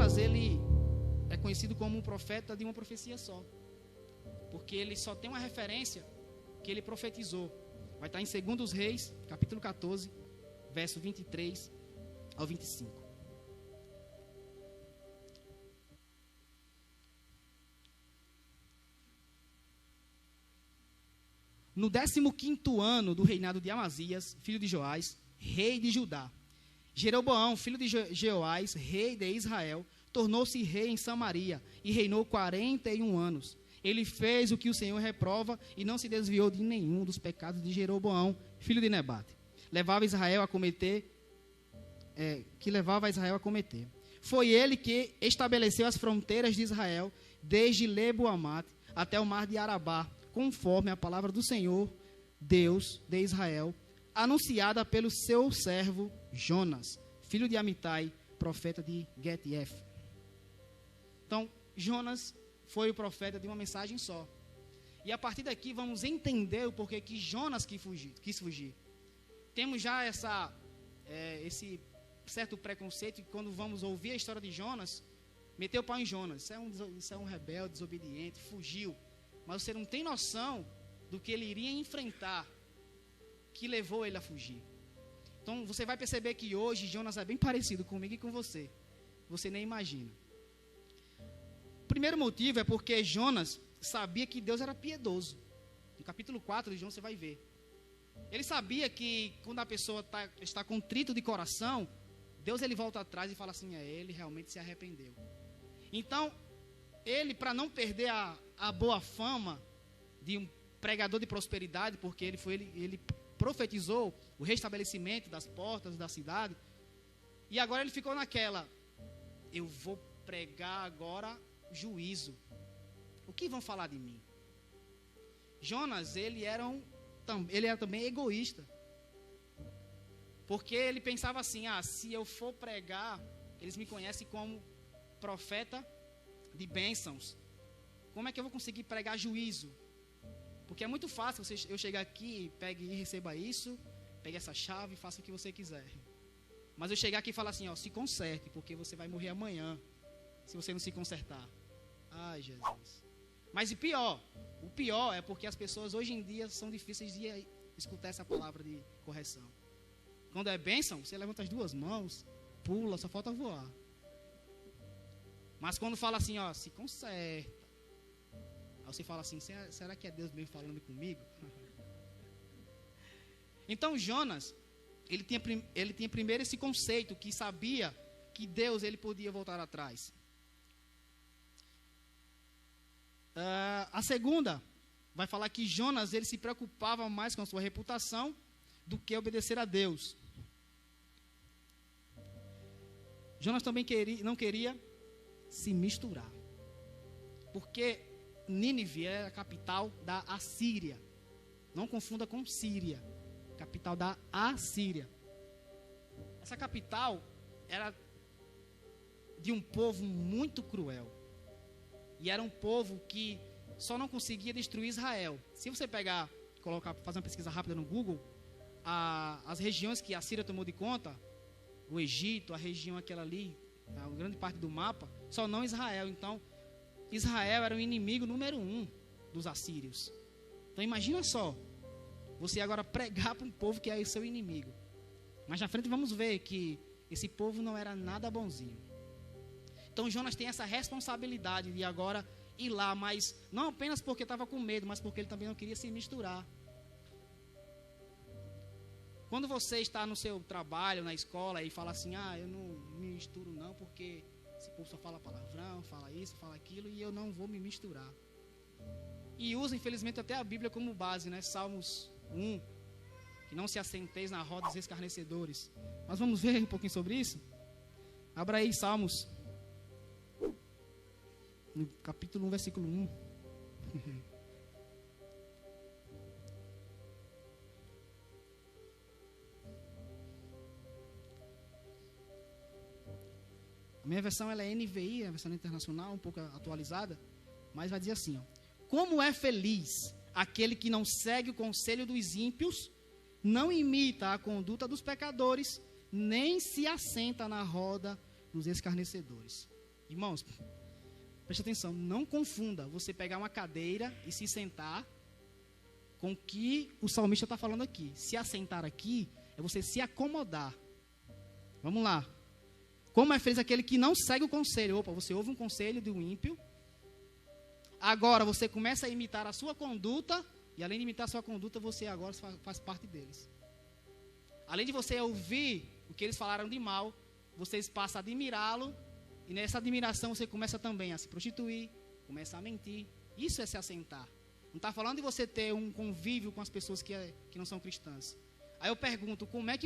Jonas, ele é conhecido como um profeta de uma profecia só, porque ele só tem uma referência que ele profetizou. Vai estar em 2 Reis, capítulo 14, verso 23 ao 25. No 15º ano do reinado de Amazias, filho de Joás, rei de Judá, Jeroboão, filho de Jeoás, rei de Israel, tornou-se rei em Samaria e reinou 41 anos. Ele fez o que o Senhor reprova e não se desviou de nenhum dos pecados de Jeroboão, filho de Nebate, levava Israel a cometer. Foi ele que estabeleceu as fronteiras de Israel, desde Lebo-Amate até o mar de Arabá, conforme a palavra do Senhor, Deus de Israel, anunciada pelo seu servo Jonas, filho de Amitai, profeta de Get-Ef. Então, Jonas foi o profeta de uma mensagem só. E a partir daqui vamos entender o porquê que Jonas quis fugir. Temos já esse certo preconceito que quando vamos ouvir a história de Jonas, meteu o pau em Jonas. Isso é um rebelde, desobediente, fugiu. Mas você não tem noção do que ele iria enfrentar, que levou ele a fugir. Então você vai perceber que hoje Jonas é bem parecido comigo e com você. Você nem imagina. O primeiro motivo é porque Jonas sabia que Deus era piedoso. No capítulo 4 de Jonas você vai ver. Ele sabia que quando a pessoa está contrito de coração, Deus ele volta atrás e fala assim, ele realmente se arrependeu. Então, ele, para não perder a boa fama de um pregador de prosperidade, porque ele profetizou o restabelecimento das portas da cidade, e agora ele ficou naquela, eu vou pregar agora juízo. O que vão falar de mim? Jonas, ele era também egoísta, porque ele pensava assim, se eu for pregar, eles me conhecem como profeta de bênçãos, como é que eu vou conseguir pregar juízo? Porque é muito fácil eu chegar aqui, pegue e receba isso, pegue essa chave e faça o que você quiser. Mas eu chegar aqui e falar assim, se conserte, porque você vai morrer amanhã, se você não se consertar. Ai, Jesus. Mas o pior é porque as pessoas hoje em dia são difíceis de escutar essa palavra de correção. Quando é bênção, você levanta as duas mãos, pula, só falta voar. Mas quando fala assim, se conserta. Aí você fala assim, será que é Deus mesmo falando comigo? Então Jonas, ele tinha primeiro esse conceito, que sabia que Deus ele podia voltar atrás. A segunda vai falar que Jonas ele se preocupava mais com a sua reputação do que obedecer a Deus. Jonas também não queria se misturar, porque Nínive é a capital da Assíria. Não confunda com Síria, capital da Assíria. Essa capital era de um povo muito cruel, e era um povo que só não conseguia destruir Israel. Se você fazer uma pesquisa rápida no Google, as regiões que a Síria tomou de conta, o Egito, a região aquela ali, a grande parte do mapa, só não Israel. Então Israel era o inimigo número 1 dos assírios. Então imagina só, você agora pregar para um povo que é o seu inimigo. Mas na frente vamos ver que esse povo não era nada bonzinho. Então Jonas tem essa responsabilidade de agora ir lá, mas não apenas porque estava com medo, mas porque ele também não queria se misturar. Quando você está no seu trabalho, na escola, e fala assim, eu não me misturo não, porque esse povo só fala palavrão, fala isso, fala aquilo, e eu não vou me misturar. E usa, infelizmente, até a Bíblia como base, né? Salmos 1, que não se assenteis na roda dos escarnecedores. Mas vamos ver um pouquinho sobre isso? Abra aí Salmos, no capítulo 1, versículo 1. A minha versão ela é NVI, a versão internacional, um pouco atualizada, mas vai dizer assim, como é feliz aquele que não segue o conselho dos ímpios, não imita a conduta dos pecadores, nem se assenta na roda dos escarnecedores. Irmãos, preste atenção, não confunda você pegar uma cadeira e se sentar com o que o salmista está falando aqui. Se assentar aqui é você se acomodar. Vamos lá. Como é feliz aquele que não segue o conselho. Opa, você ouve um conselho de um ímpio. Agora você começa a imitar a sua conduta. E além de imitar a sua conduta, você agora faz parte deles. Além de você ouvir o que eles falaram de mal, vocês passam a admirá-lo. E nessa admiração você começa também a se prostituir, começa a mentir. Isso é se assentar. Não está falando de você ter um convívio com as pessoas que não são cristãs. Aí eu pergunto, como é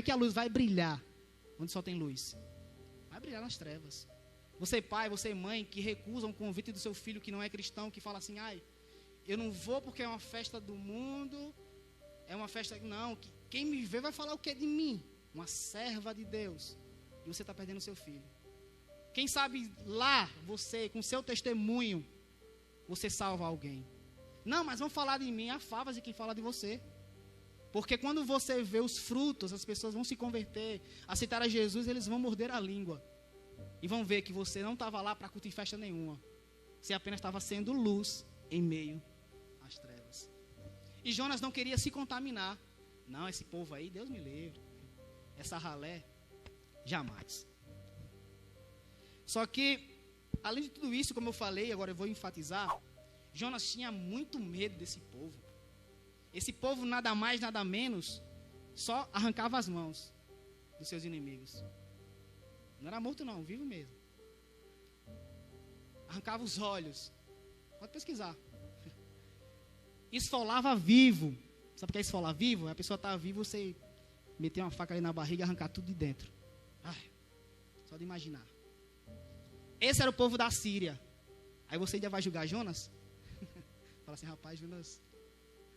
que a luz vai brilhar onde só tem luz? Vai brilhar nas trevas. Você pai, você mãe, que recusa um convite do seu filho que não é cristão, que fala assim, ai, eu não vou porque é uma festa do mundo, é uma festa, não, quem me vê vai falar o que de mim? Uma serva de Deus. E você está perdendo o seu filho. Quem sabe lá, você, com seu testemunho, você salva alguém. Não, mas vão falar de mim, há favas de quem fala de você. Porque quando você vê os frutos, as pessoas vão se converter, aceitar a Jesus, eles vão morder a língua. E vão ver que você não estava lá para curtir festa nenhuma. Você apenas estava sendo luz em meio às trevas. E Jonas não queria se contaminar. Não, esse povo aí, Deus me livre. Essa ralé, jamais. Só que, além de tudo isso, como eu falei, agora eu vou enfatizar, Jonas tinha muito medo desse povo. Esse povo nada mais, nada menos, só arrancava as mãos dos seus inimigos. Não era morto não, vivo mesmo. Arrancava os olhos. Pode pesquisar. Esfolava vivo. Sabe o que é esfolar vivo? A pessoa está viva, você meter uma faca ali na barriga e arrancar tudo de dentro. Ai, só de imaginar. Esse era o povo da Síria. Aí você ainda vai julgar Jonas? Fala assim, rapaz, Jonas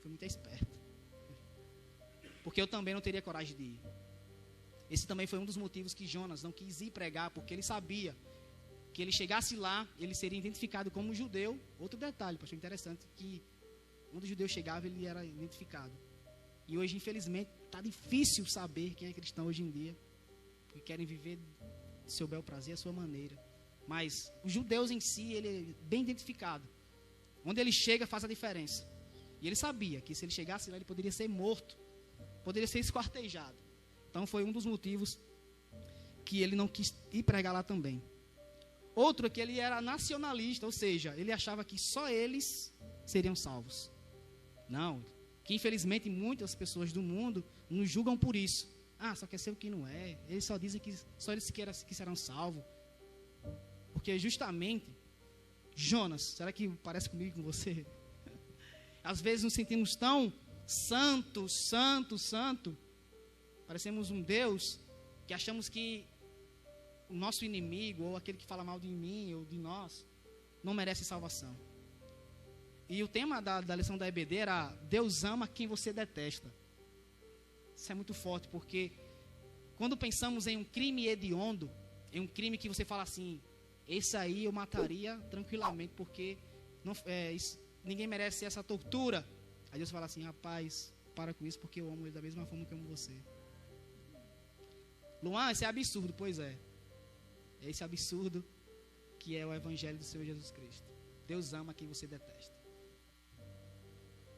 foi muito esperto. Porque eu também não teria coragem de ir. Esse também foi um dos motivos que Jonas não quis ir pregar, porque ele sabia que ele chegasse lá, ele seria identificado como judeu. Outro detalhe, pastor, interessante, que quando o judeu chegava, ele era identificado. E hoje, infelizmente, está difícil saber quem é cristão hoje em dia, porque querem viver do seu bel prazer, a sua maneira. Mas os judeus em si, ele é bem identificado. Onde ele chega, faz a diferença. E ele sabia que se ele chegasse lá, ele poderia ser morto, poderia ser esquartejado. Então foi um dos motivos que ele não quis ir pregar lá também. Outro é que ele era nacionalista, ou seja, ele achava que só eles seriam salvos. Não, que infelizmente muitas pessoas do mundo nos julgam por isso. Ah, só quer ser o que não é. Eles só dizem que só eles que serão salvos. Porque justamente, Jonas, será que parece comigo com você? Às vezes nos sentimos tão santo. Parecemos um Deus que achamos que o nosso inimigo, ou aquele que fala mal de mim ou de nós, não merece salvação. E o tema da lição da EBD era Deus ama quem você detesta. Isso é muito forte, porque quando pensamos em um crime hediondo, em um crime que você fala assim, esse aí eu mataria tranquilamente, porque ninguém merece essa tortura. Aí Deus fala assim, rapaz, para com isso, porque eu amo ele da mesma forma que eu amo você. Luan, esse é absurdo. Pois é. É esse absurdo que é o evangelho do Senhor Jesus Cristo. Deus ama quem você detesta.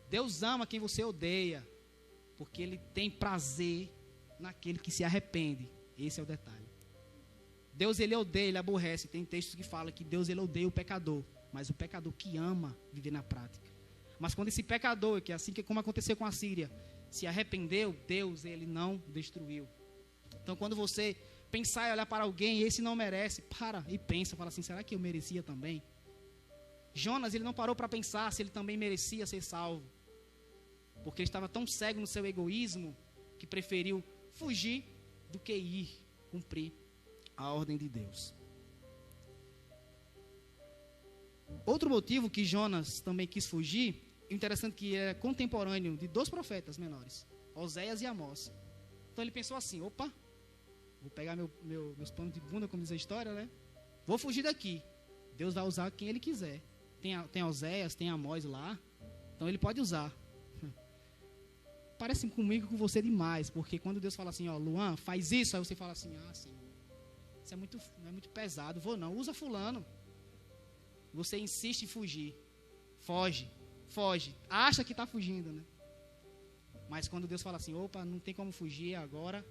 Deus ama quem você odeia, porque Ele tem prazer naquele que se arrepende. Esse é o detalhe. Deus, Ele odeia, Ele aborrece. Tem textos que falam que Deus, Ele odeia o pecador, mas o pecador que ama viver na prática. Mas quando esse pecador, que é assim como aconteceu com a Síria, se arrependeu, Deus, Ele não destruiu. Então quando você pensar e olhar para alguém, esse não merece, para e pensa, fala assim, será que eu merecia também? Jonas, ele não parou para pensar se ele também merecia ser salvo, porque ele estava tão cego no seu egoísmo, que preferiu fugir do que ir cumprir a ordem de Deus. Outro motivo que Jonas também quis fugir, interessante que é contemporâneo de 2 profetas menores, Oséias e Amós. Então ele pensou assim, opa, vou pegar meus panos de bunda, como diz a história, né? Vou fugir daqui. Deus vai usar quem Ele quiser. Tem Oséias, tem Amós lá, então Ele pode usar. Parece comigo com você demais, porque quando Deus fala assim, ó, Luan, faz isso, aí você fala assim, ah, Senhor, isso não é muito pesado, vou não, usa fulano. Você insiste em fugir, foge, acha que está fugindo, né? Mas quando Deus fala assim, opa, não tem como fugir agora,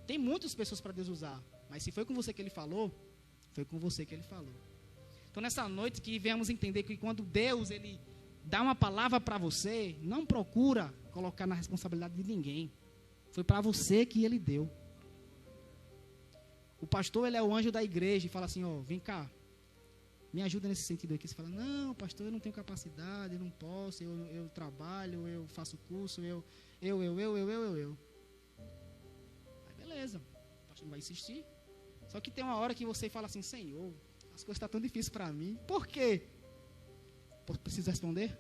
tem muitas pessoas para Deus usar, mas se foi com você que Ele falou, foi com você que Ele falou. Então nessa noite que venhamos entender que quando Deus, Ele dá uma palavra para você, não procura colocar na responsabilidade de ninguém, foi para você que Ele deu. O pastor, ele é o anjo da igreja e fala assim, ó, vem cá, me ajuda nesse sentido aqui. Você fala, não, pastor, eu não tenho capacidade, eu não posso, eu trabalho, eu faço curso, eu. Aí beleza, o pastor não vai insistir. Só que tem uma hora que você fala assim, Senhor, as coisas estão tão difíceis para mim. Por quê? Preciso responder?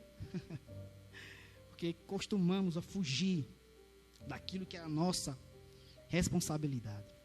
Porque costumamos a fugir daquilo que é a nossa responsabilidade.